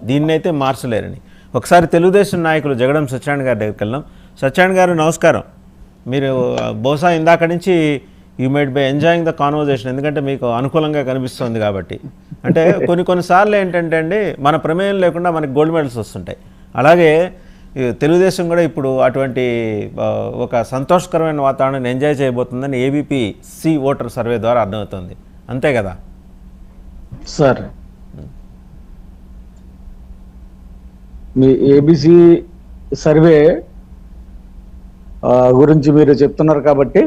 దీన్నైతే మార్చలేరని. ఒకసారి తెలుగుదేశం నాయకులు జగడం సత్యనారాయణ గారి దగ్గరికి వెళ్దాం. సత్యనారాయణ గారు నమస్కారం. మీరు బహుశా ఇందాక నుంచి you might by enjoying the conversation, ఎందుకంటే మీకు అనుకూలంగా కనిపిస్తుంది కాబట్టి. అంటే కొన్నిసార్లు ఏంటంటే అండి, మన ప్రమేయం లేకుండా మనకి గోల్డ్ మెడల్స్ వస్తుంటాయి. అలాగే తెలుగుదేశం కూడా ఇప్పుడు అటువంటి ఒక సంతోషకరమైన వాతావరణాన్ని ఎంజాయ్ చేయబోతుందని ఏబీపీ సి ఓటర్ సర్వే ద్వారా అర్థమవుతుంది. అంతే కదా సార్? మీ ఏబీసీ సర్వే గురించి మీరు చెప్తున్నారు కాబట్టి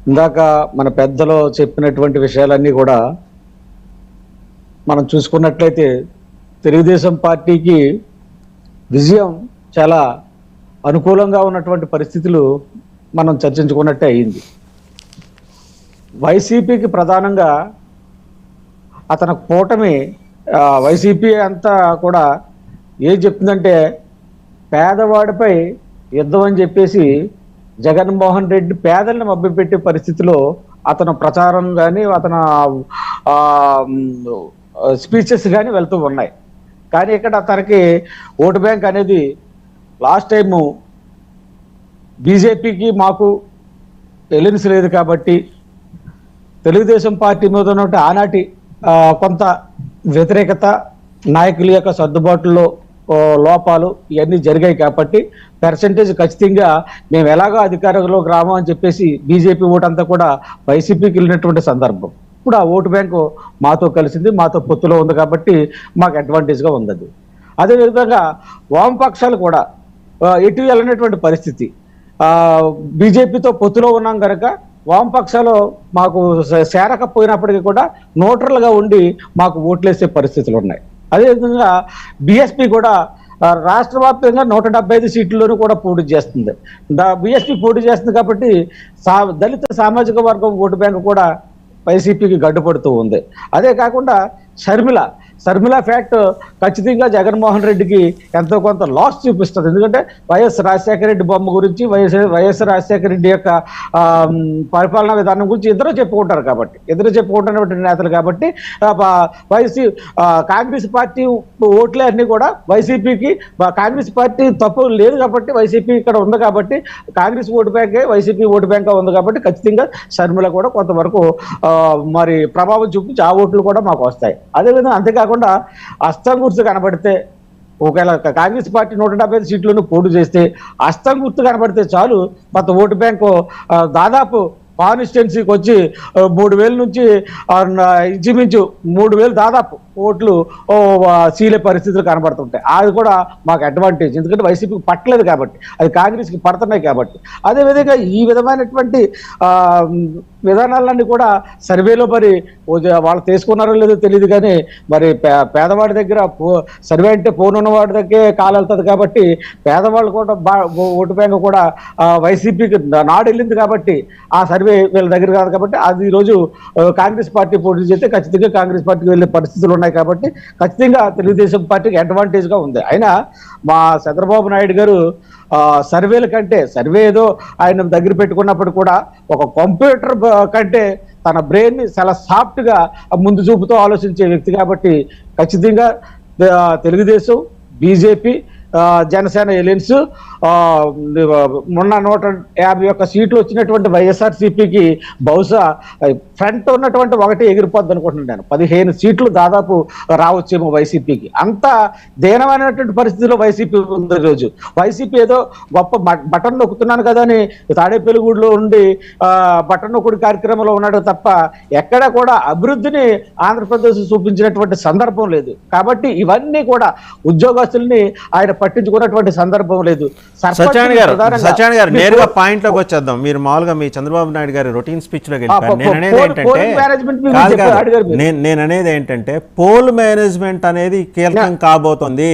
ఇందాక మన పెద్దలు చెప్పినటువంటి విషయాలన్నీ కూడా మనం చూసుకున్నట్లయితే తెలుగుదేశం పార్టీకి విజయం చాలా అనుకూలంగా ఉన్నటువంటి పరిస్థితులు మనం చర్చించుకున్నట్టే అయింది. వైసీపీకి ప్రధానంగా అతని కూటమి వైసీపీ అంతా కూడా ఏం చెప్తుందంటే పేదవాడిపై యుద్ధం అని చెప్పేసి జగన్మోహన్ రెడ్డి పేదల్ని మభ్యపెట్టే పరిస్థితిలో అతను ప్రచారం కానీ అతను స్పీచెస్ కానీ వెళ్తూ ఉన్నాయి. కానీ ఇక్కడ తనకి ఓటు బ్యాంక్ అనేది లాస్ట్ టైము బీజేపీకి మాకు ఎలియన్స్ లేదు కాబట్టి తెలుగుదేశం పార్టీ మీద ఉన్నట్టు ఆనాటి కొంత వ్యతిరేకత, నాయకుల యొక్క సర్దుబాటులో లోపాలు ఇవన్నీ జరిగాయి కాబట్టి పర్సంటేజ్ ఖచ్చితంగా మేము ఎలాగో అధికారంలోకి రాము అని చెప్పేసి బీజేపీ ఓటు అంతా కూడా వైసీపీకి వెళ్ళినటువంటి సందర్భం. ఇప్పుడు ఆ ఓటు బ్యాంకు మాతో కలిసింది, మాతో పొత్తులో ఉంది కాబట్టి మాకు అడ్వాంటేజ్గా ఉంది అది. అదేవిధంగా వామపక్షాలు కూడా ఎటు వెళ్ళినటువంటి పరిస్థితి. బీజేపీతో పొత్తులో ఉన్నాం కనుక వామపక్షాలు మాకు చేరకపోయినప్పటికీ కూడా న్యూట్రల్గా ఉండి మాకు ఓట్లేసే పరిస్థితులు ఉన్నాయి. అదేవిధంగా బీఎస్పీ కూడా రాష్ట్ర వ్యాప్తంగా 175 సీట్లలోనూ కూడా పోటీ చేస్తుంది. బీఎస్పీ పోటీ చేస్తుంది కాబట్టి దళిత సామాజిక వర్గం ఓటు బ్యాంకు కూడా వైసీపీకి గడ్డుపడుతూ ఉంది. అదే కాకుండా షర్మిల ఫ్యాక్ట్ ఖచ్చితంగా జగన్మోహన్ రెడ్డికి ఎంతో కొంత లాస్ చూపిస్తుంది. ఎందుకంటే వైఎస్ రాజశేఖర రెడ్డి బొమ్మ గురించి, వైఎస్ రాజశేఖర రెడ్డి యొక్క పరిపాలనా విధానం గురించి ఇద్దరు చెప్పుకుంటున్నటువంటి నేతలు కాబట్టి కాంగ్రెస్ పార్టీ ఓట్లే అన్ని కూడా వైసీపీకి, కాంగ్రెస్ పార్టీ తప్పు లేదు కాబట్టి వైసీపీ ఇక్కడ ఉంది కాబట్టి కాంగ్రెస్ ఓటు బ్యాంకే వైసీపీ ఓటు బ్యాంక్ ఉంది కాబట్టి ఖచ్చితంగా షర్మిల కూడా కొంతవరకు మరి ప్రభావం చూపించి ఆ ఓట్లు కూడా మాకు వస్తాయి. అదేవిధంగా అంతేకాకుండా అస్తం గుర్తు కనబడితే, ఒకవేళ కాంగ్రెస్ పార్టీ 175 సీట్లను పోటీ చేస్తే అస్తం గుర్తు కనబడితే చాలు కొంత ఓటు బ్యాంకు దాదాపు కాన్స్టిట్యున్సీకి వచ్చి 3,000 నుంచి ఇంచుమించు 3,000 దాదాపు ఓట్లు సీలే పరిస్థితులు కనబడుతుంటాయి. అది కూడా మాకు అడ్వాంటేజ్, ఎందుకంటే వైసీపీకి పట్టలేదు కాబట్టి, అది కాంగ్రెస్కి పడుతున్నాయి కాబట్టి. అదేవిధంగా ఈ విధమైనటువంటి విధానాలన్నీ కూడా సర్వేలో మరి వాళ్ళు తీసుకున్నారో లేదో తెలియదు, కానీ మరి పేదవాడి దగ్గర సర్వే అంటే ఉన్న వాడి దగ్గరే కాలు వెళ్తుంది కాబట్టి పేదవాళ్ళు కూడా ఓటు బ్యాంక్ కూడా వైసీపీకి నాడు వెళ్ళింది కాబట్టి ఆ సర్వే వీళ్ళ దగ్గర కాదు కాబట్టి అది ఈరోజు కాంగ్రెస్ పార్టీ పోటీ చేస్తే ఖచ్చితంగా కాంగ్రెస్ పార్టీకి వెళ్ళే పరిస్థితులు ఉన్నాయి కాబట్టి ఖచ్చితంగా తెలుగుదేశం పార్టీకి అడ్వాంటేజ్గా ఉంది. అయినా మా చంద్రబాబు నాయుడు గారు సర్వేల కంటే, సర్వే ఏదో ఆయన దగ్గర పెట్టుకున్నప్పుడు కూడా ఒక కంప్యూటర్ కంటే తన బ్రెయిన్ని చాలా సాఫ్ట్గా ముందు చూపుతో ఆలోచించే వ్యక్తి కాబట్టి ఖచ్చితంగా తెలుగుదేశం, బీజేపీ, జనసేన ఎలియన్స్ మొన్న 151 సీట్లు వచ్చినటువంటి వైఎస్ఆర్సీపీకి బహుశా ఫ్రంట్ ఉన్నటువంటి ఒకటి ఎగిరిపోద్ది అనుకుంటున్నాను. 15 సీట్లు దాదాపు రావచ్చేమో వైసీపీకి. అంత దీనమైనటువంటి పరిస్థితిలో వైసీపీ ఉంది. రోజు వైసీపీ ఏదో గొప్ప బటన్ నొక్కుతున్నాను కదా అని తాడేపల్లిగూడలో ఉండి బటన్ నొక్కుడు కార్యక్రమంలో ఉన్నాడు తప్ప ఎక్కడ కూడా అభివృద్ధిని ఆంధ్రప్రదేశ్ చూపించినటువంటి సందర్భం లేదు. కాబట్టి ఇవన్నీ కూడా ఉద్యోగస్తుల్ని ఆయన పట్టించుకున్నటువంటి సందర్భం లేదు. సత్యనారాయణ గారు నేరుగా పాయింట్ లోకి వచ్చేద్దాం. మీరు మామూలుగా మీ చంద్రబాబు నాయుడు గారి రొటీన్ స్పీచ్ లోకి వెళ్ళిపోయారు. నేను అనేది ఏంటంటే పోల్ మేనేజ్మెంట్ అనేది కీలకం కాబోతుంది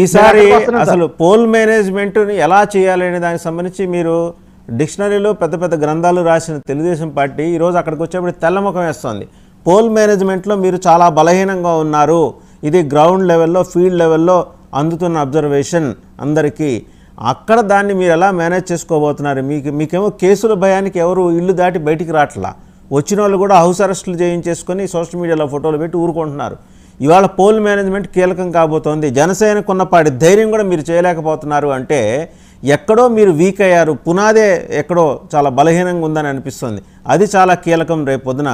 ఈసారి. అసలు పోల్ మేనేజ్మెంట్ ఎలా చేయాలి అనే దానికి సంబంధించి మీరు డిక్షనరీలో పెద్ద పెద్ద గ్రంథాలు రాసిన తెలుగుదేశం పార్టీ ఈరోజు అక్కడికి వచ్చేప్పుడు తెల్లముఖం వేస్తుంది. పోల్ మేనేజ్మెంట్లో మీరు చాలా బలహీనంగా ఉన్నారు, ఇది గ్రౌండ్ లెవెల్లో, ఫీల్డ్ లెవెల్లో అందుతున్న అబ్జర్వేషన్ అందరికీ. అక్కడ దాన్ని మీరు ఎలా మేనేజ్ చేసుకోబోతున్నారు? మీకేమో కేసుల భయానికి ఎవరు ఇల్లు దాటి బయటికి రావట్లా. వచ్చిన వాళ్ళు కూడా హౌస్ అరెస్టులు చేయించేసుకొని సోషల్ మీడియాలో ఫోటోలు పెట్టి ఊరుకుంటున్నారు. ఇవాళ పోల్ మేనేజ్మెంట్ కీలకం కాబోతోంది. జనసేనకు ఉన్నపాటి ధైర్యం కూడా మీరు చేయలేకపోతున్నారు అంటే ఎక్కడో మీరు వీక్ అయ్యారు, పునాదే ఎక్కడో చాలా బలహీనంగా ఉందని అనిపిస్తుంది. అది చాలా కీలకం రేపు పొద్దున.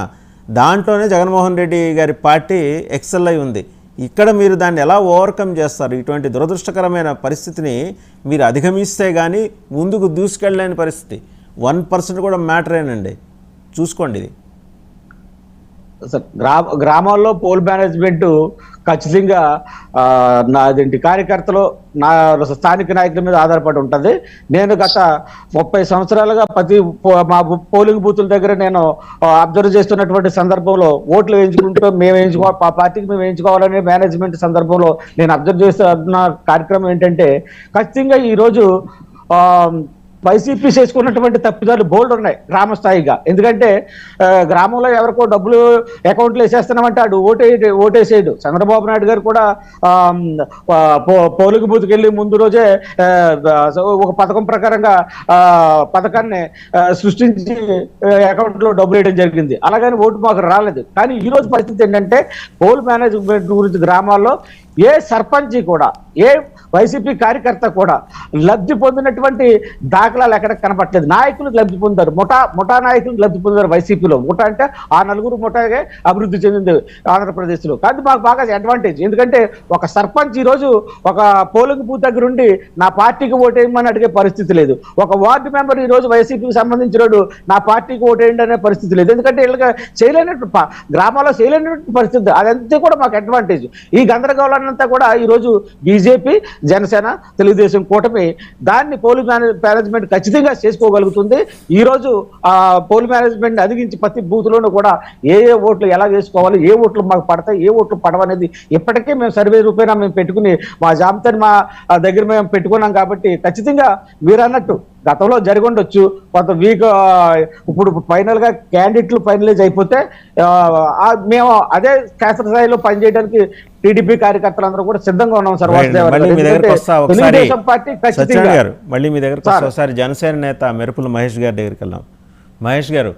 దాంట్లోనే జగన్మోహన్ రెడ్డి గారి పార్టీ ఎక్సెల్ అయి ఉంది. ఇక్కడ మీరు దాన్ని ఎలా ఓవర్కమ్ చేస్తారు? ఇటువంటి దురదృష్టకరమైన పరిస్థితిని మీరు అధిగమిస్తే కానీ ముందుకు దూసుకెళ్ళలేని పరిస్థితి. 1% కూడా మ్యాటరేనండి, చూసుకోండి ఇది. గ్రామాల్లో పోల్ మేనేజ్మెంట్ ఖచ్చితంగా నాదేంటి కార్యకర్తలు నా స్థానిక నాయకుల మీద ఆధారపడి ఉంటుంది. నేను గత 30 సంవత్సరాలుగా మా పోలింగ్ బూతుల దగ్గర నేను అబ్జర్వ్ చేస్తున్నటువంటి సందర్భంలో ఓట్లు వేయించుకుంటూ మా పార్టీకి మేము వేయించుకోవాలనే మేనేజ్మెంట్ సందర్భంలో నేను అబ్జర్వ్ చేస్తున్న కార్యక్రమం ఏంటంటే ఖచ్చితంగా ఈరోజు వైసీపీ చేసుకున్నటువంటి తప్పిదాలు బోల్డ్ ఉన్నాయి గ్రామ స్థాయిగా. ఎందుకంటే గ్రామంలో ఎవరికో డబ్బులు అకౌంట్లో వేసేస్తున్నామంటే అటు ఓటేసేయడు. చంద్రబాబు నాయుడు గారు కూడా పోలింగ్ బూత్కి వెళ్ళి ముందు రోజే ఒక పథకం ప్రకారంగా పథకాన్ని సృష్టించి అకౌంట్లో డబ్బులు వేయడం జరిగింది. అలాగని ఓటు మాకు రాలేదు. కానీ ఈ రోజు పరిస్థితి ఏంటంటే పోల్ మేనేజ్మెంట్ గురించి గ్రామాల్లో ఏ సర్పంచ్ కూడా ఏ వైసీపీ కార్యకర్త కూడా లబ్ధి పొందినటువంటి దాఖలాలు ఎక్కడ కనపట్లేదు. నాయకులు లబ్ధి పొందారు, ముఠా నాయకులు లబ్ధి పొందారు వైసీపీలో. ముఠా అంటే ఆ నలుగురు ముఠాగే అభివృద్ధి చెందింది ఆంధ్రప్రదేశ్లో. కానీ మాకు బాగా అడ్వాంటేజ్. ఎందుకంటే ఒక సర్పంచ్ ఈరోజు ఒక పోలింగ్ బూత్ దగ్గర ఉండి నా పార్టీకి ఓటేయమని అడిగే పరిస్థితి లేదు. ఒక వార్డు మెంబర్ ఈరోజు వైసీపీకి సంబంధించినోడు నా పార్టీకి ఓటేయండి అనే పరిస్థితి లేదు. ఎందుకంటే వీళ్ళకి చేయలేనట్టు గ్రామాల్లో చేయలేనటువంటి పరిస్థితి. అదంతా కూడా మాకు అడ్వాంటేజ్. ఈ గందరగోళాన్నంతా కూడా ఈరోజు బీజేపీ, జనసేన, తెలుగుదేశం కూటమి దాన్ని పోల్ మేనేజ్మెంట్ ఖచ్చితంగా చేసుకోగలుగుతుంది. ఈరోజు పోల్ మేనేజ్మెంట్ అధిగించి ప్రతి బూత్లోనూ కూడా ఏ ఓట్లు ఎలా వేసుకోవాలి, ఏ ఓట్లు మాకు పడతాయి, ఏ ఓట్లు పడవనేది ఇప్పటికే మేము సర్వే రూపేణా మేము పెట్టుకుని మా జాబితాని మా దగ్గర మేము పెట్టుకున్నాం. కాబట్టి ఖచ్చితంగా మీరు అన్నట్టు గతంలో జరిగి ఉండొచ్చు కొంత వీక్. ఇప్పుడు ఫైనల్గా క్యాండిడేట్లు ఫైనలైజ్ అయిపోతే మేము అదే క్షేత్రస్థాయిలో పనిచేయడానికి టీడీపీ కార్యకర్తలందరూ కూడా సిద్ధంగా ఉన్నాం సార్. తెలుగుదేశం పార్టీ ఖచ్చితంగా మళ్ళీ మీ దగ్గరకు ఒకసారి జనసేన నేత మెరుపుల మహేష్ గారి దగ్గరికి వెళ్దాం. మహేష్ గారు,